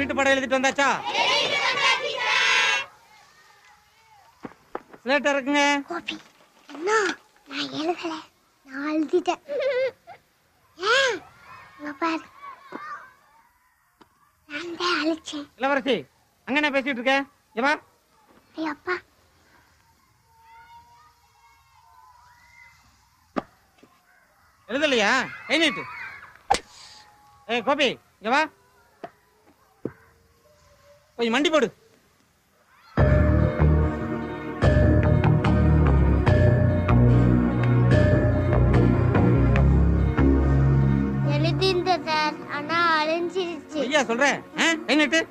வீட்டு பாடம் எழுதிட்டு வந்தாச்சா? ஸ்லேட் இருக்குங்க. கோபி அண்ணா நான் எழுதல, நான் எழுதிட்டேன். ஏன் இங்க பாரு, நான் தான் அழிச்சேன். இளவரசி அங்க என்ன பேசிட்டு இருக்க? ஏவா அப்பா எழுதலையா? கை நீட்டு. கோபி இங்க வா, கொஞ்சம் மண்டி போடு. எழுதிந்த சார், ஆனா அழிஞ்சிருச்சு. ஐயா சொல்றேன், கை நீட்டு.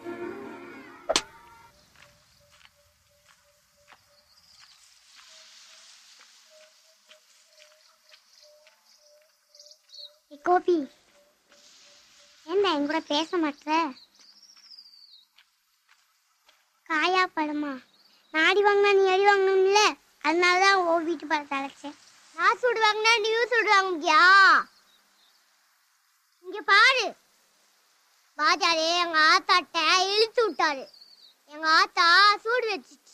கோபி என்ன என் கூட பேச மாட்டேற? காயா பழமா? நான் அடி வாங்கினா நீ அடி வாங்கணும்ல, அதனாலதான் ஓ வீட்டு பழத்தை அழைச்சேன். நான் சுடு வாங்கினா நீயும் சுடு வாங்கியா? இங்க பாரு, பாஜாரே எங்க ஆத்தாட்ட இழுத்து விட்டாரு. எங்க ஆத்தா சூடு வச்சுச்சு.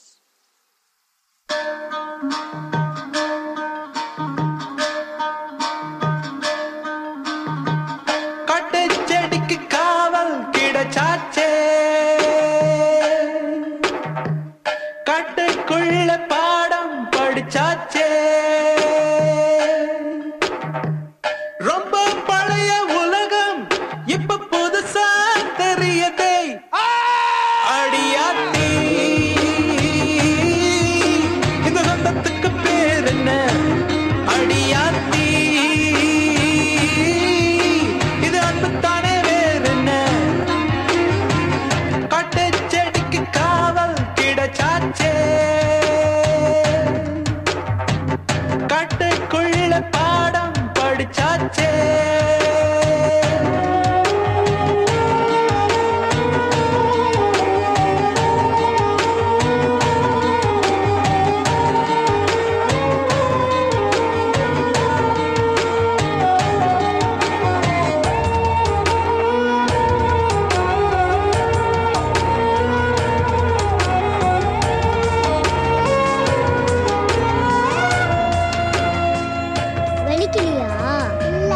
செடிக்கு காவல் கிடைச்சாச்சே, காட்டுக்குள்ள பாடம் படிச்சாச்சே, ரொம்ப பழைய உலகம் இப்ப புதுசா தெரியதே. அடியாத்தி இந்த சொந்தத்துக்கு பேர் என்ன? அடியாத்தி இது அன்புத்தானே. காட்டுக்குள்ள பாடம் படிச்சாச்சே.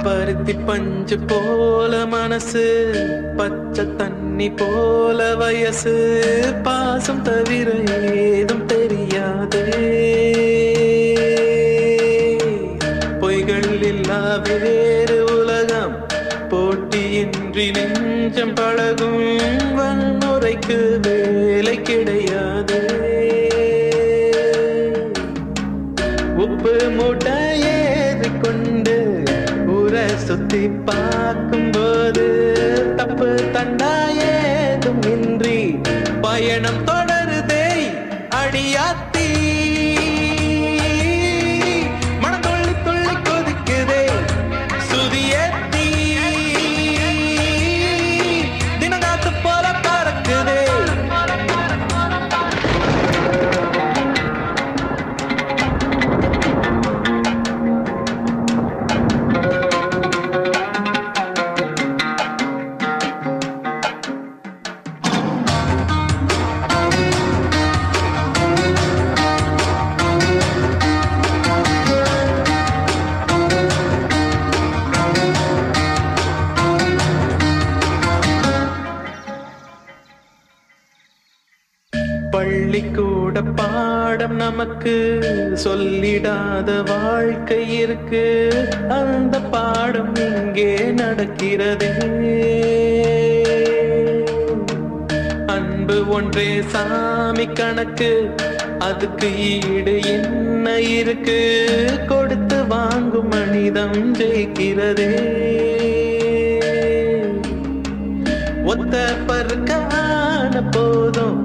பருத்தி பஞ்சு போல மனசு, பச்சை தண்ணி போல வயசு, பாசம் தவிர ஏதும் தெரியாதே. பொய்கள் இல்லா வேறு உலகம், போட்டியின்றி நெஞ்சம் பழகும், வன்முறைக்கு வேலை கிடையாது. உப்பு மூட்டை ஏறிக்கொண்டு சுத்தி பார்க்கும்போது தப்பு தண்டா ஏதும் இன்றி பயணம் தொடருதே. அடியாத்தி மனம் துள்ளி துள்ளி கொதிக்குதே, சுதியேத்தி தினங்காத்து போல பறக்குதே. பள்ளிக்கூட பாடம் நமக்கு சொல்லிடாத வாழ்க்கை இருக்கு, அந்த பாடம் இங்கே நடக்கிறதே. அன்பு ஒன்றே சாமி கணக்கு, அதுக்கு ஈடு என்ன இருக்கு, கொடுத்து வாங்கும் மனிதம் ஜெயிக்கிறதே. ஒத்த பருக்கான போதும்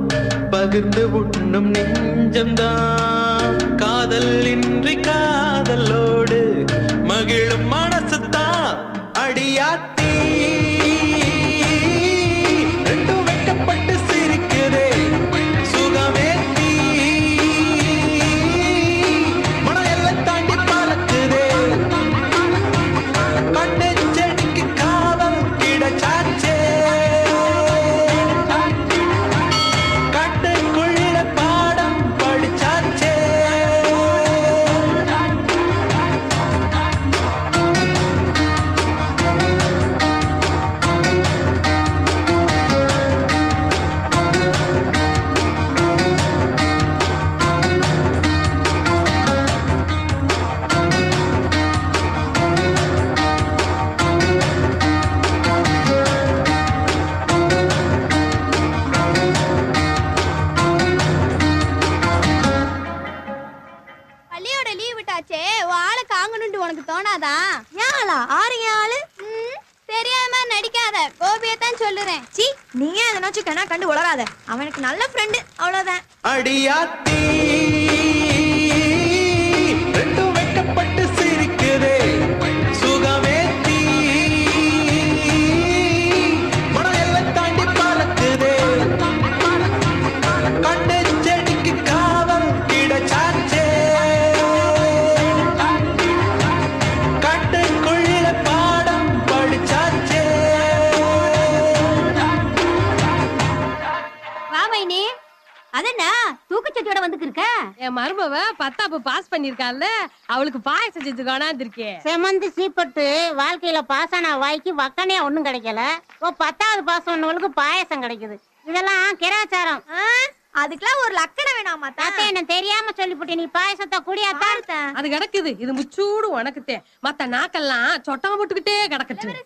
பகிர்ந்து உண்ணும் நெஞ்சம்தான், காதல் இன்றி காதலோடு மகிழும் மனசுதான். அடியாத்தி ரெண்டும் வெட்கப்பட்டு சிரிக்கிறே, சுகமேத்தி மனம் எல்லாம் தாண்டி பறக்குதே. கண்ணு செடிக்கு காவல் கிடைச்சாச்சே. ஏளா ஆரிய ஆளு தெரியாம நடிக்காத, கோபியத்தான் சொல்லுறேன். சி நீ ஏன் எதனாச்சும் கண்ணா கண்டு உளராத. அவனுக்கு நல்ல ஃப்ரெண்டு, அவ்வளவுதான். அடியாத்தி ரெண்டும் வெட்கப்பட்டு சிரிக்குதே சுகமேத்தி மனம் எல்லாம் தாண்டி பறக்குதே கண்ணு செடிக்கு காவல் கிடைச்சாச்சே கட்டுக்குள்ள பாடம் படிச்சாச்சே. வா மைனி. அதென்ன தூக்குச்சட்டியோட வந்துக்கு இருக்க? என் மருமவ 10ஆம் பாஸ் பண்ணிருக்காள்ல, அவளுக்கு பாயசம் செஞ்சு கொண்டாந்துருக்கேன். செமந்து சீப்பட்டு வாழ்க்கையில பாஸ் ஆன வாய்க்கு வக்கனையா ஒண்ணும் கிடைக்கல. 10வது பாஸ் பண்ணவங்களுக்கு பாயசம் கிடைக்குது. இதெல்லாம் கிராச்சாரம். அதுக்கெல்லாம் ஒரு லக்கணம் வேணாமா? தாத்தா என்ன தெரியாம சொல்லிவிட்டு நீ பாயசத்தை குடியாத்தா. அது கிடக்குது, இது முச்சூடு உனக்குத்தே. மத்த நாக்கெல்லாம் சொட்டமா போட்டுக்கிட்டே கிடக்குது.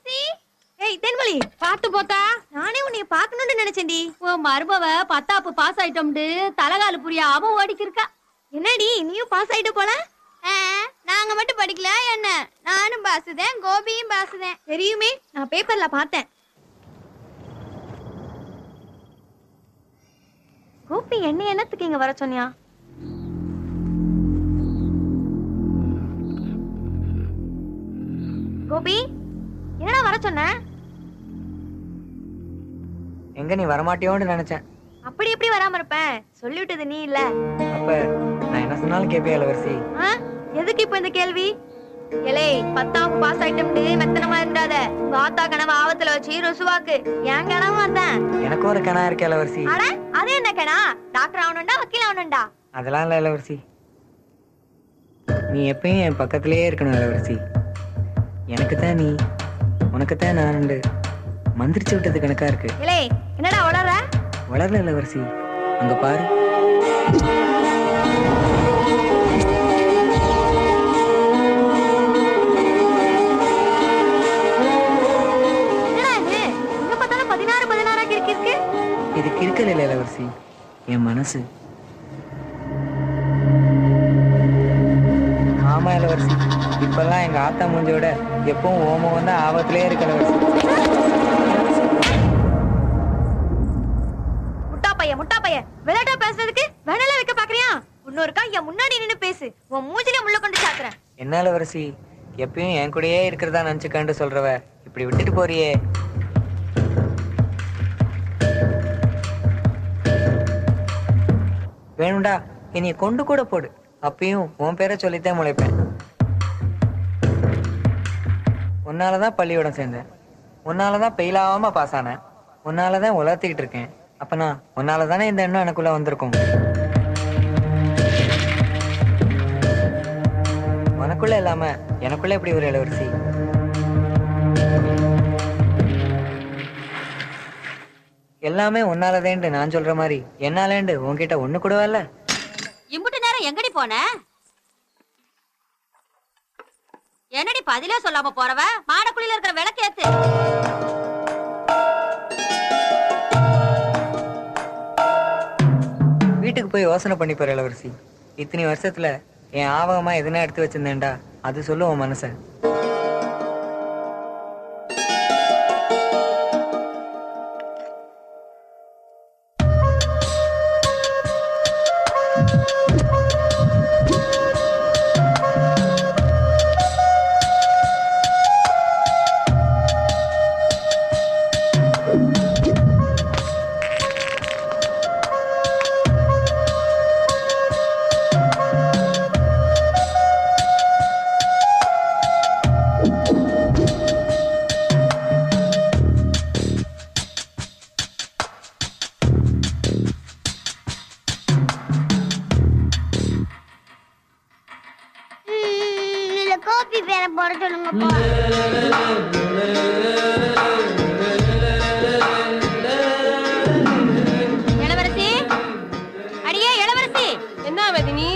ஏய் தென்மொழி, பாத்து போத்தா. நானே உன்னைய பாக்கணும்னு நினைச்சேன்டி. உன் மருமவ 10ஆம் பாஸ் ஆயிட்டோம்னு தலகால புரியாம ஓடிக்கு இருக்கா. என்னடி நீயும் பாஸ் ஆயிட்ட போல? நாங்க மட்டும் படிக்கல என்ன, நானும் பாசுதேன், கோபியும் பாசுதேன். தெரியுமே, நான் பேப்பர்ல பார்த்தேன். கோபி என்னத்துக்கு இங்க வர சொன்னியா? கோபி என்னடா வர சொன்ன? எங்க நீ வரமாட்டியோன்னு நினைச்சேன். அப்படி எப்படி வராம இருப்பேன்? சொல்லிவிட்டது நீ இல்ல. அப்ப நான் என்ன சொன்னாலும் கேப்பியா இளவரசி? எதுக்கு இப்ப இந்த கேள்வி? எலே 10ஆம் பாஸ் ஆயிட்டோம்னு மெத்தனமா இருந்தாத. பாத்தா கனவு ஆவத்துல வச்சு ருசுவாக்கு. என் கனவு அதான். எனக்கும் ஒரு கணா இருக்கு இளவரசி. அட அது என்ன கணா? டாக்டர் ஆகணும்டா, வக்கீல் ஆகணும்டா? அதெல்லாம் இல்ல இளவரசி. நீ எப்பயும் என் பக்கத்திலேயே இருக்கணும் இளவரசி. எனக்கு தான் நீ, உனக்கு தான் நான் மந்திரிச்சு விட்டது கணக்கா இருக்கு. இலே என்னடா வளர? வளரல இளவரசி, அங்க பாரு. என்னடா இது? எங்க பார்த்தாலும் 16 16 இருக்கு. இது கிறுக்கல் இல்ல இளவரசி, என் மனசு. ஆமா இளவரசி, இப்பெல்லாம் எங்க ஆத்தா மூஞ்சோட எப்பவும் ஓமம் தான் ஆபத்திலே இருக்கு இளவரசி. முட்டா பையன் விளையாட்டா பேசுறதுக்கு வேணால வைக்க பாக்குறியா? இன்னொருக்கா என் முன்னாடி நின்னு பேசு, உன் மூஞ்சில முள்ள கொண்டு சாத்துறேன். என்ன இளவரசி, எப்பயும் என் கூடயே இருக்கிறதா நினைச்சுக்கண்டு சொல்றவ இப்படி விட்டுட்டு போறியே. வேணும்டா என்னைய கொண்டு கூட போடு, அப்பயும் உன் பேரை சொல்லித்தான் முளைப்பேன். உன்னாலதான் பள்ளியோடம் சேர்ந்தேன், உன்னாலதான் பெயிலாம பாஸ் ஆனேன், உன்னாலதான் உலர்த்திக்கிட்டு இருக்கேன். அப்ப நான் உன்னாலதானே இந்த எண்ணம் எனக்குள்ள வந்திருக்கும். உனக்குள்ள இல்லாம எனக்குள்ள எப்படி ஒரு இளவரசி? எல்லாமே உன்னாலதேண்டு நான் சொல்ற மாதிரி என்னாலேண்டு உன்கிட்ட ஒண்ணு கூடவே இல்ல. இம்புட்டு நேரம் எங்கடி போன? என்னடி பதிலே சொல்லாம போறவ? மாடக்குழியில இருக்கிற விளக்கேத்து. வீட்டுக்கு போய் யோசனை பண்ணி போற இளவரசி. இத்தனை வருஷத்துல என் ஆவகமா எதுனா எடுத்து வச்சிருந்தேன்டா, அது சொல்லு உன் மனச. கோபி பேரை போட சொல்லுங்கப்பா. இளவரசி, அடியே இளவரசி. என்ன வதினி,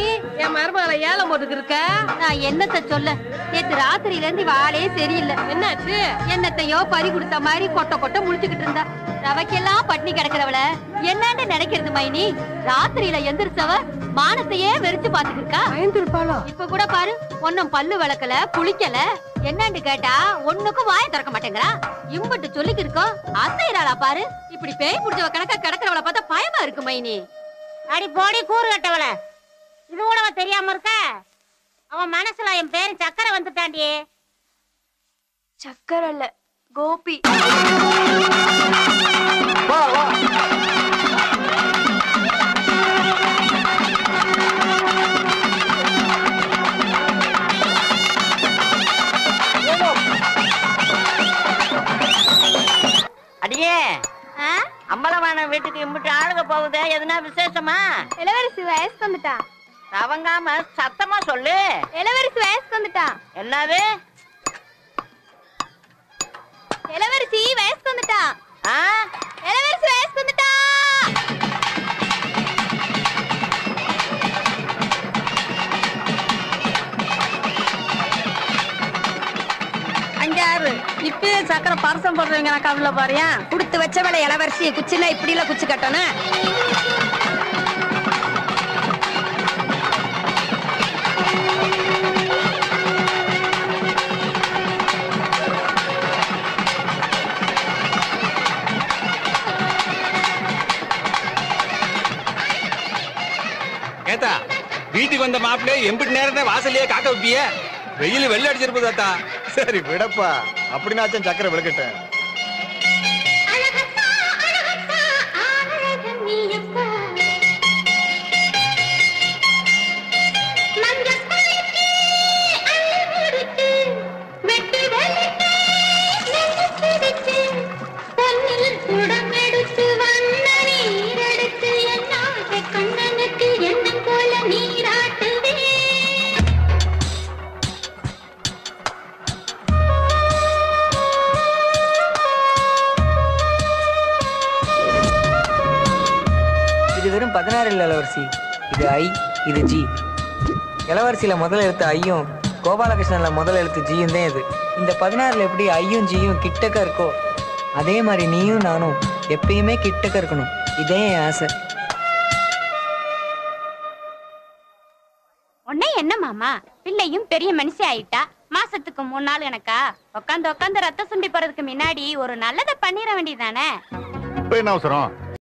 என் மருமகளை ஏலம் போட்டுக்கு இருக்க? நான் என்னத்த சொல்ல, நேத்து ராத்திரியில இருந்து வாளே சரியில்லை. என்னாச்சு? என்னத்தையோ பறி கொடுத்த மாதிரி கொட்ட கொட்ட முழிச்சுக்கிட்டு இருந்தா. ரவைக்கெல்லாம் பட்னி கிடக்கிறவள என்னன்னு நினைக்கிறது மைனி? ராத்திரியில எந்திரிச்சவ மானத்தையே வெறிச்சு பாத்துட்டு இருக்கா. பயந்துருப்பாளோ? இப்ப கூட பாரு, ஒன்னும் பல்லு வளர்க்கல, குளிக்கல. என்னன்னு கேட்டா ஒண்ணுக்கும் வாய திறக்க மாட்டேங்கிறா. இம்பட்டு சொல்லிக்கு இருக்கோம், அசைறாளா பாரு. இப்படி பேய் புடிச்சவ கணக்கா கிடக்கிறவள பார்த்தா பயமா இருக்கு மைனி. அடி போடி கூறு கட்டவள, இது கூட அவ தெரியாம இருக்க? அவன் மனசுல என் பேரு சக்கரை வந்துட்டாண்டி. சக்கர இல்ல, கோபி. வா வா அடியே, அம்பலமான வீட்டுக்கு இம்பிட்டு ஆளுக போகுது, எதுனா விசேஷமா? இளவரசி வயசுக்கு வந்துட்டா. தவங்காம சத்தமா சொல்லு. இளவரசி வயசுக்கு வந்துட்டா. என்னது? இளவரசி வயசுக்கு வந்துட்டா. ஆ? இளவரசி வயசுக்கு வந்துட்டா. அஞ்சாறு இப்பயே சக்கரை பரசம் போடுறவங்க நான் கவலை பாரியா. குடுத்து வச்சவளை இளவரசி குச்சினா இப்படி எல்லாம் குச்சி கட்டணும். ஏத்தா, வீட்டுக்கு வந்த மாப்பிள்ளை எம்பிட்டு நேரத்தை வாசலையே காக்க வைப்பிய? வெயில் வெள்ள அடிச்சிருப்பது தாத்தா. சரி விடப்பா, அப்படின்னாச்சும் சக்கரை விளக்கட்டேன். இது வெறும் 16 இல்ல இளவரசி, இது ஐ, இது ஜி. இளவரசியில முதல் எழுத்து ஐயும், கோபாலகிருஷ்ணன்ல முதல் எழுத்து ஜியும் தான் இது. இந்த 16ல எப்படி ஐயும் ஜியும் கிட்டக்க இருக்கோ, அதே மாதிரி நீயும் நானும் எப்பயுமே கிட்டக்க இருக்கணும். இதே என் ஆசை. உன்னை என்ன மாமா, பிள்ளையும் பெரிய மனுஷி ஆயிட்டா. மாசத்துக்கு 3 நாள் எனக்கா உட்காந்து ரத்த சுண்டி போறதுக்கு முன்னாடி ஒரு நல்லதை பண்ணிட வேண்டியதானே? இப்ப என்ன அவசரம்?